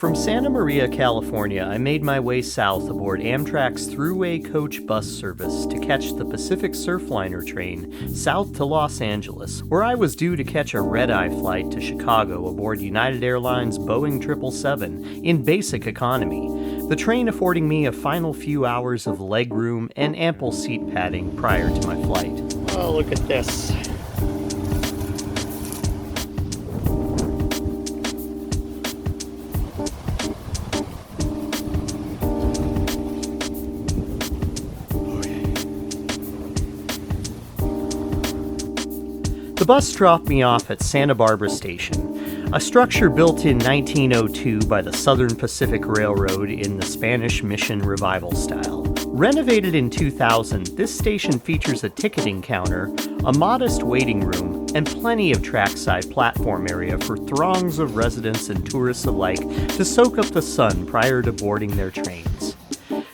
From Santa Maria, California, I made my way south aboard Amtrak's thruway coach bus service to catch the Pacific Surfliner train south to Los Angeles, where I was due to catch a red-eye flight to Chicago aboard United Airlines Boeing 777 in basic economy, the train affording me a final few hours of legroom and ample seat padding prior to my flight. Oh, look at this. The bus dropped me off at Santa Barbara Station, a structure built in 1902 by the Southern Pacific Railroad in the Spanish Mission Revival style. Renovated in 2000, this station features a ticketing counter, a modest waiting room, and plenty of trackside platform area for throngs of residents and tourists alike to soak up the sun prior to boarding their trains.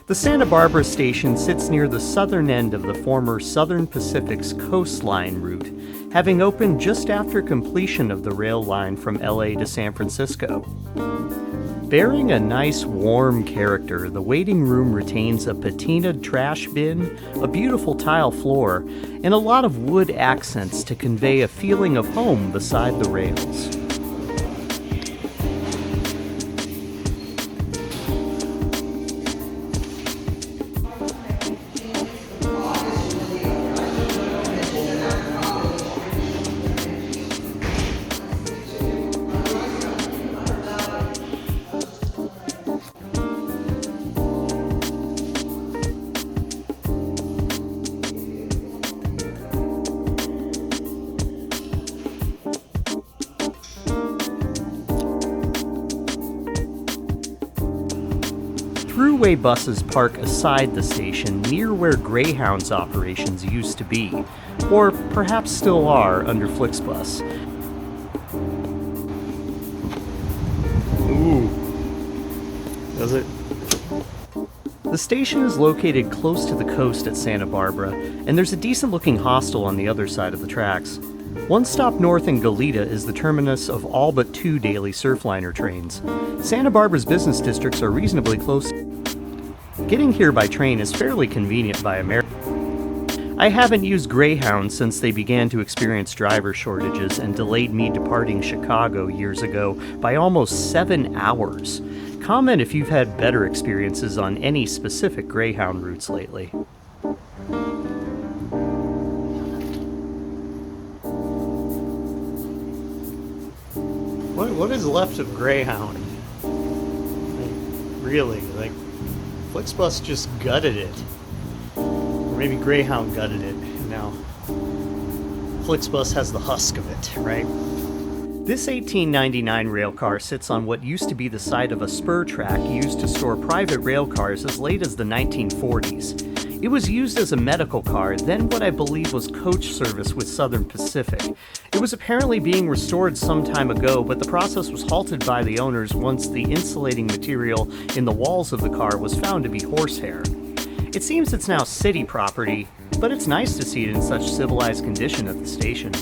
The Santa Barbara station sits near the southern end of the former Southern Pacific's coastline route, having opened just after completion of the rail line from LA to San Francisco. Bearing a nice warm character, the waiting room retains a patinaed trash bin, a beautiful tile floor, and a lot of wood accents to convey a feeling of home beside the rails. Thruway buses park aside the station near where Greyhound's operations used to be, or perhaps still are under Flixbus. Ooh. Does it? The station is located close to the coast at Santa Barbara, and there's a decent-looking hostel on the other side of the tracks. One stop north in Goleta is the terminus of all but 2 daily Surfliner trains. Santa Barbara's business districts are reasonably close. Getting here by train is fairly convenient by American. I haven't used Greyhound since they began to experience driver shortages and delayed me departing Chicago years ago by almost 7 hours. Comment if you've had better experiences on any specific Greyhound routes lately. What is left of Greyhound? Really, Flixbus just gutted it. Or maybe Greyhound gutted it. Now, Flixbus has the husk of it, right? This 1899 railcar sits on what used to be the site of a spur track used to store private railcars as late as the 1940s. It was used as a medical car, then what I believe was coach service with Southern Pacific. It was apparently being restored some time ago, but the process was halted by the owners once the insulating material in the walls of the car was found to be horsehair. It seems it's now city property, but it's nice to see it in such civilized condition at the station.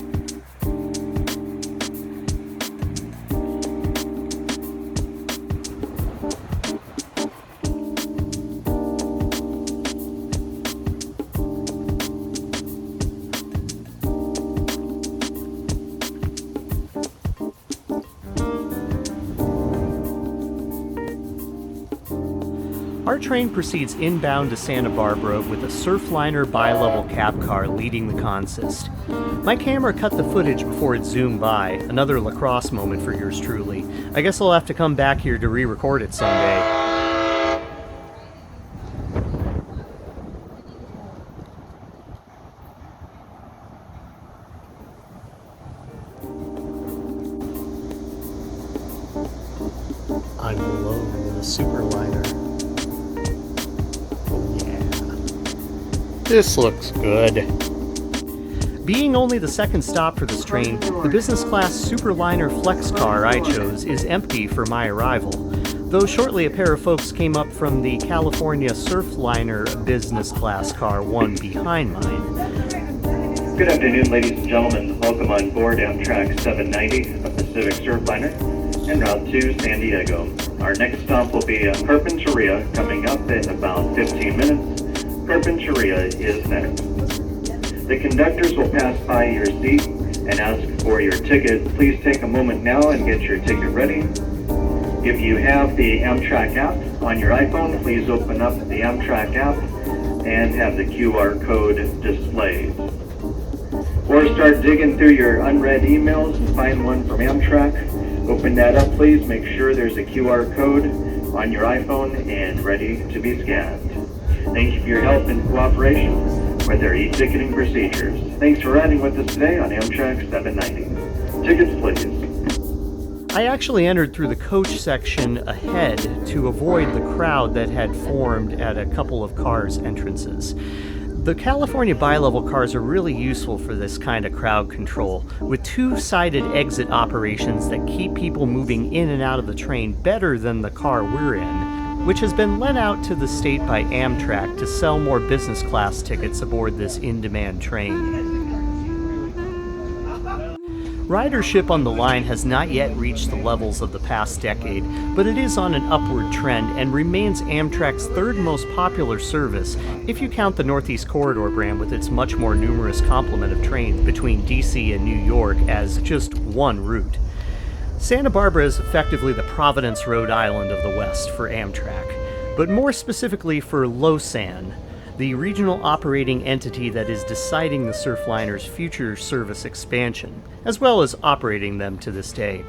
Our train proceeds inbound to Santa Barbara with a Surfliner bi-level cab car leading the consist. My camera cut the footage before it zoomed by, another lacrosse moment for yours truly. I guess I'll have to come back here to re-record it someday. I'm alone in a Superliner. This looks good. Being only the second stop for this train, the business class Superliner Flex car I chose is empty for my arrival, though shortly a pair of folks came up from the California Surfliner business class car, one behind mine. Good afternoon, ladies and gentlemen. Welcome on board Amtrak 790, a Pacific Surfliner, en route to San Diego. Our next stop will be Carpinteria, coming up in about 15 minutes. Carpinteria is next. The conductors will pass by your seat and ask for your ticket. Please take a moment now and get your ticket ready. If you have the Amtrak app on your iPhone, please open up the Amtrak app and have the QR code displayed. Or start digging through your unread emails and find one from Amtrak. Open that up, please. Make sure there's a QR code on your iPhone and ready to be scanned. Thank you for your help and cooperation with our e-ticketing procedures. Thanks for riding with us today on Amtrak 790. Tickets, please. I actually entered through the coach section ahead to avoid the crowd that had formed at a couple of cars' entrances. The California bi-level cars are really useful for this kind of crowd control, with two-sided exit operations that keep people moving in and out of the train better than the car we're in, which has been lent out to the state by Amtrak to sell more business class tickets aboard this in-demand train. Ridership on the line has not yet reached the levels of the past decade, but it is on an upward trend and remains Amtrak's third most popular service if you count the Northeast Corridor brand with its much more numerous complement of trains between DC and New York as just one route. Santa Barbara is effectively the Providence, Rhode Island of the West for Amtrak, but more specifically for LOSAN, the regional operating entity that is deciding the Surfliner's future service expansion, as well as operating them to this day.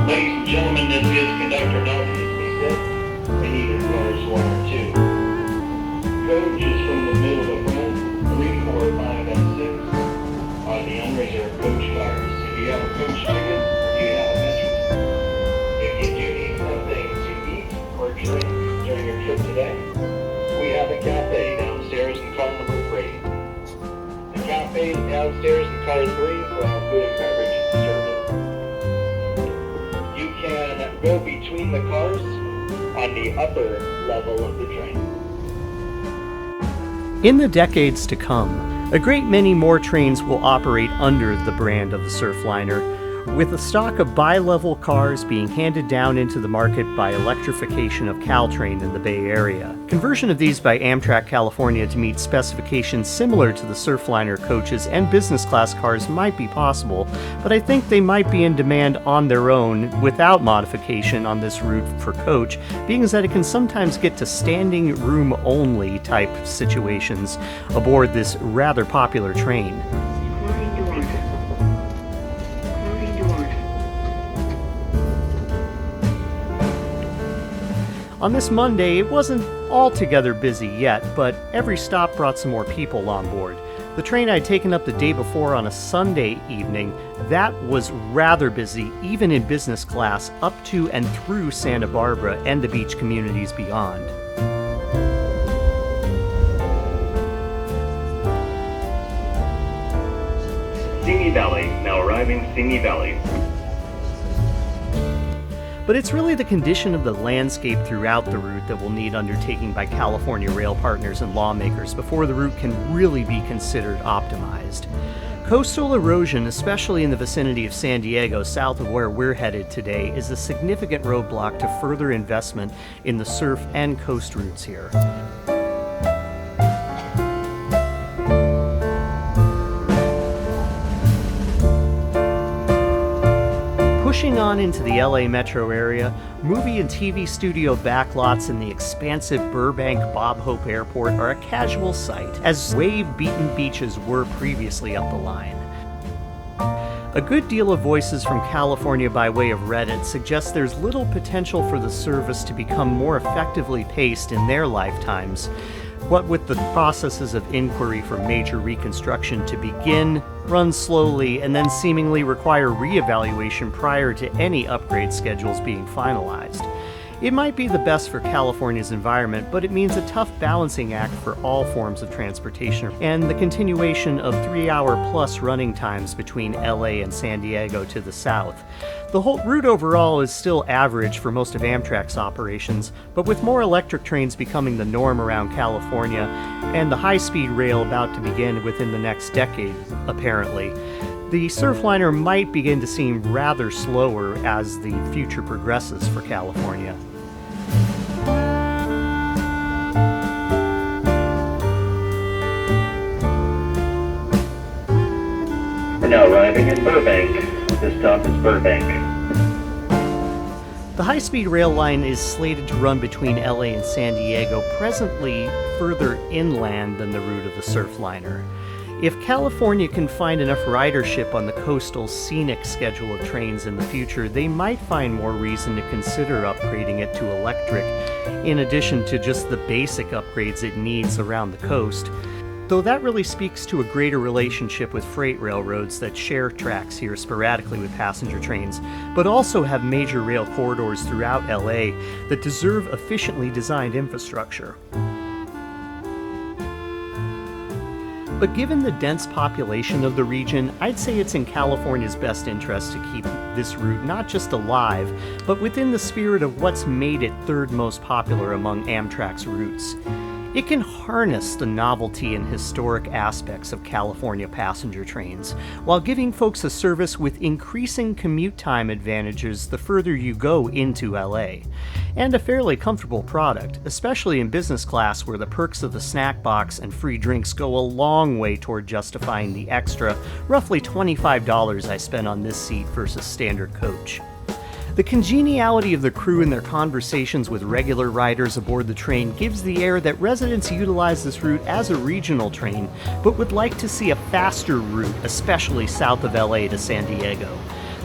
Ladies and gentlemen, this is Conductor Nelson Smith. I need your cars 1 or 2. Coach is from the middle of the row, 3, 4, 5, and 6 are the unreserved coach cars. If you have a coach ticket, you have a metro. If you do need something to eat or drink during your trip today, we have a cafe downstairs in car number 3. The cafe downstairs in car 3 for our food and beverage service. Go between the cars on the upper level of the train. In the decades to come, a great many more trains will operate under the brand of the Surfliner, with a stock of bi-level cars being handed down into the market by electrification of Caltrain in the Bay Area. Conversion of these by Amtrak California to meet specifications similar to the Surfliner coaches and business class cars might be possible, but I think they might be in demand on their own without modification on this route for coach, being as that it can sometimes get to standing room only type situations aboard this rather popular train. On this Monday, it wasn't altogether busy yet, but every stop brought some more people on board. The train I'd taken up the day before on a Sunday evening, that was rather busy, even in business class, up to and through Santa Barbara and the beach communities beyond. Simi Valley, now arriving Simi Valley. But it's really the condition of the landscape throughout the route that will need undertaking by California rail partners and lawmakers before the route can really be considered optimized. Coastal erosion, especially in the vicinity of San Diego, south of where we're headed today, is a significant roadblock to further investment in the surf and coast routes here. Pushing on into the LA metro area, movie and TV studio backlots in the expansive Burbank Bob Hope Airport are a casual sight, as wave-beaten beaches were previously up the line. A good deal of voices from California by way of Reddit suggest there's little potential for the service to become more effectively paced in their lifetimes, what with the processes of inquiry for major reconstruction to begin, run slowly, and then seemingly require reevaluation prior to any upgrade schedules being finalized. It might be the best for California's environment, but it means a tough balancing act for all forms of transportation, and the continuation of 3-hour-plus running times between LA and San Diego to the south. The whole route overall is still average for most of Amtrak's operations, but with more electric trains becoming the norm around California, and the high-speed rail about to begin within the next decade, apparently, the Surfliner might begin to seem rather slower as the future progresses for California. We're now arriving in Burbank. This stop is Burbank. The high-speed rail line is slated to run between LA and San Diego, presently further inland than the route of the Surfliner. If California can find enough ridership on the coastal scenic schedule of trains in the future, they might find more reason to consider upgrading it to electric, in addition to just the basic upgrades it needs around the coast. Though that really speaks to a greater relationship with freight railroads that share tracks here sporadically with passenger trains, but also have major rail corridors throughout LA that deserve efficiently designed infrastructure. But given the dense population of the region, I'd say it's in California's best interest to keep this route not just alive, but within the spirit of what's made it third most popular among Amtrak's routes. It can harness the novelty and historic aspects of California passenger trains, while giving folks a service with increasing commute time advantages the further you go into LA. And a fairly comfortable product, especially in business class where the perks of the snack box and free drinks go a long way toward justifying the extra, roughly $25 I spent on this seat versus standard coach. The congeniality of the crew and their conversations with regular riders aboard the train gives the air that residents utilize this route as a regional train, but would like to see a faster route, especially south of LA to San Diego.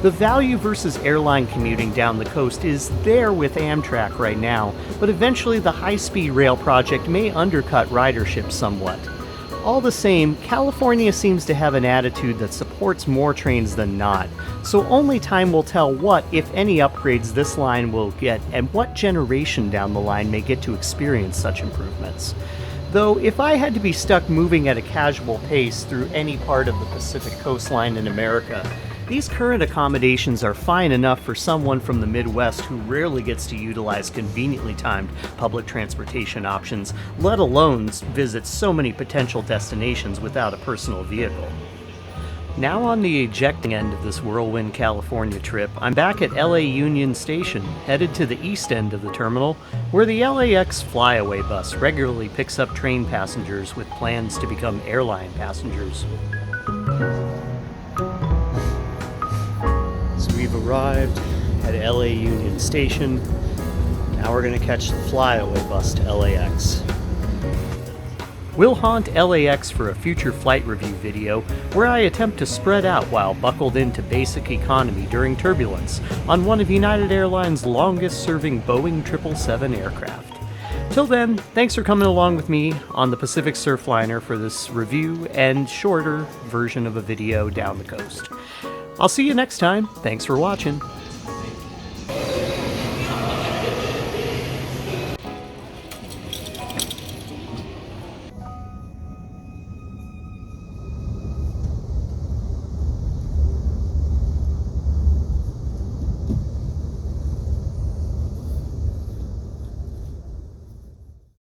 The value versus airline commuting down the coast is there with Amtrak right now, but eventually the high-speed rail project may undercut ridership somewhat. All the same, California seems to have an attitude that supports more trains than not, so only time will tell what, if any, upgrades this line will get and what generation down the line may get to experience such improvements. Though, if I had to be stuck moving at a casual pace through any part of the Pacific coastline in America, these current accommodations are fine enough for someone from the Midwest who rarely gets to utilize conveniently timed public transportation options, let alone visit so many potential destinations without a personal vehicle. Now on the ejecting end of this whirlwind California trip, I'm back at LA Union Station, headed to the east end of the terminal, where the LAX Flyaway bus regularly picks up train passengers with plans to become airline passengers. So we've arrived at LA Union Station. Now we're going to catch the Flyaway bus to LAX. We'll haunt LAX for a future flight review video where I attempt to spread out while buckled into basic economy during turbulence on one of United Airlines' longest-serving Boeing 777 aircraft. Till then, thanks for coming along with me on the Pacific Surfliner for this review and shorter version of a video down the coast. I'll see you next time. Thanks for watching.